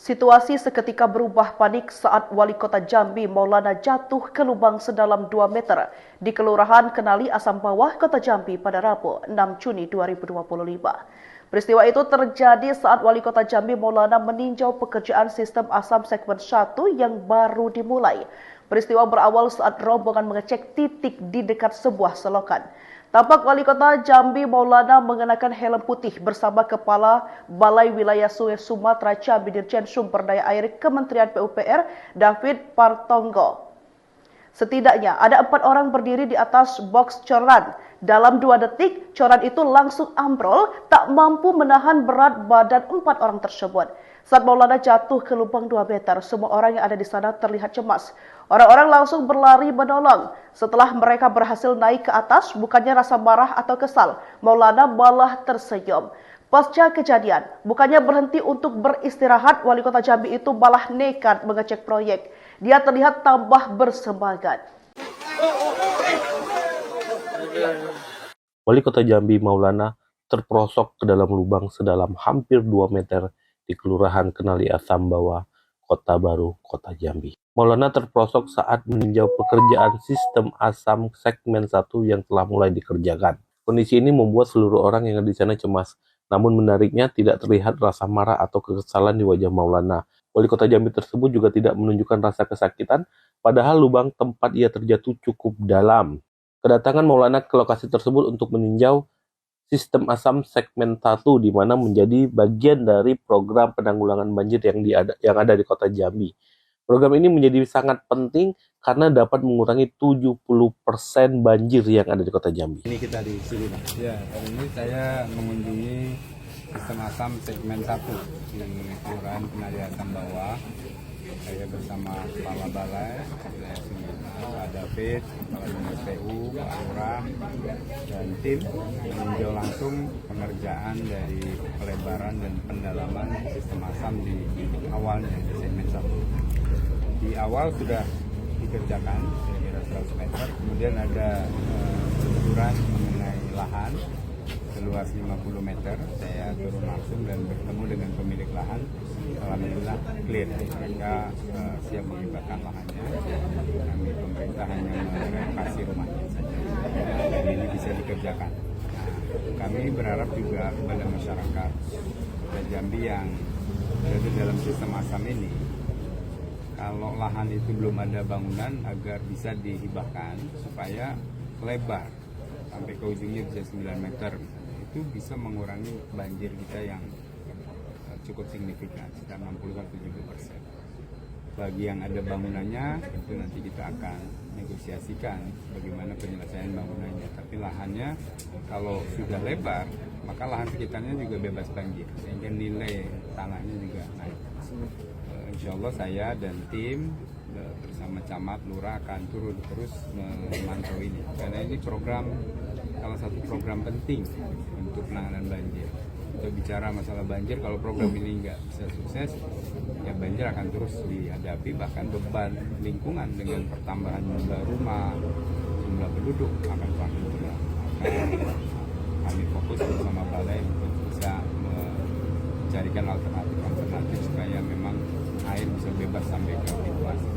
Situasi seketika berubah panik saat Wali Kota Jambi Maulana jatuh ke lubang sedalam 2 meter di Kelurahan Kenali Asam Bawah, Kota Jambi pada Rabu 6 Juni 2025. Peristiwa itu terjadi saat Wali Kota Jambi Maulana meninjau pekerjaan sistem asam segmen 1 yang baru dimulai. Peristiwa berawal saat rombongan mengecek titik di dekat sebuah selokan. Tampak Wali Kota Jambi Maulana mengenakan helm putih bersama Kepala Balai Wilayah Sungai Sumatera Jambi Dirjen Sumber Daya Air Kementerian PUPR David Partonggo. Setidaknya ada 4 orang berdiri di atas boks coran. Dalam 2 detik, coran itu langsung ambrol, tak mampu menahan berat badan 4 orang tersebut. Saat Maulana jatuh ke lubang 2 meter, semua orang yang ada di sana terlihat cemas. Orang-orang langsung berlari menolong. Setelah mereka berhasil naik ke atas, bukannya rasa marah atau kesal, Maulana malah tersenyum. Pasca kejadian, bukannya berhenti untuk beristirahat, Wali Kota Jambi itu malah nekat mengecek proyek. Dia terlihat tambah bersemangat. Wali Kota Jambi Maulana terperosok ke dalam lubang sedalam hampir 2 meter di Kelurahan Kenali Asam Bawah, Kota Baru, Kota Jambi. Maulana terperosok saat meninjau pekerjaan sistem asam segmen 1 yang telah mulai dikerjakan. Kondisi ini membuat seluruh orang yang ada di sana cemas. Namun menariknya tidak terlihat rasa marah atau kekesalan di wajah Maulana. Wali Kota Jambi tersebut juga tidak menunjukkan rasa kesakitan, padahal lubang tempat ia terjatuh cukup dalam. Kedatangan Maulana ke lokasi tersebut untuk meninjau sistem asam segmen 1 di mana menjadi bagian dari program penanggulangan banjir yang ada di Kota Jambi. Program ini menjadi sangat penting karena dapat mengurangi 70% banjir yang ada di Kota Jambi. Ini kita di sini, Pak. Ya, kali ini saya mengunjungi sistem asam segmen 1 di Kelurahan Kenali Asam Bawah. Saya bersama Kepala Balai Wilayah Sungai, Pak David, Kepala Dinas PU, Pak Lurah, dan tim meninjau langsung pengerjaan dari pelebaran dan pendalaman sistem asam di awalnya di segmen 1. Di awal sudah dikerjakan kira-kira 100 meter, kemudian ada benturan mengenai lahan seluas 50 meter. Saya turun langsung dan bertemu dengan pemilik lahan. Alhamdulillah clear, mereka siap menghibahkan lahannya. Kami pemerintah hanya merenovasi rumahnya saja, dan ini bisa dikerjakan. Nah, kami berharap juga kepada masyarakat Jambi yang berada dalam sistem asam ini, kalau lahan itu belum ada bangunan agar bisa dihibahkan supaya lebar sampai ke ujungnya bisa 9 meter. Itu bisa mengurangi banjir kita yang cukup signifikan, sekitar 60-70%. Bagi yang ada bangunannya, itu nanti kita akan negosiasikan bagaimana penyelesaian bangunannya. Tapi lahannya kalau sudah lebar, maka lahan sekitarnya juga bebas banjir, sehingga nilai tanahnya juga naik. Insya Allah saya dan tim bersama camat, lurah akan turun terus memantau ini. Karena ini salah satu program penting untuk penanganan banjir. Untuk bicara masalah banjir, kalau program ini nggak bisa sukses, ya banjir akan terus dihadapi, bahkan beban lingkungan dengan pertambahan jumlah rumah, jumlah penduduk akan semakin berat. Maka kami fokus bersama balai untuk bisa mencarikan alternatif supaya memang air bisa bebas sampai ke pintu asap.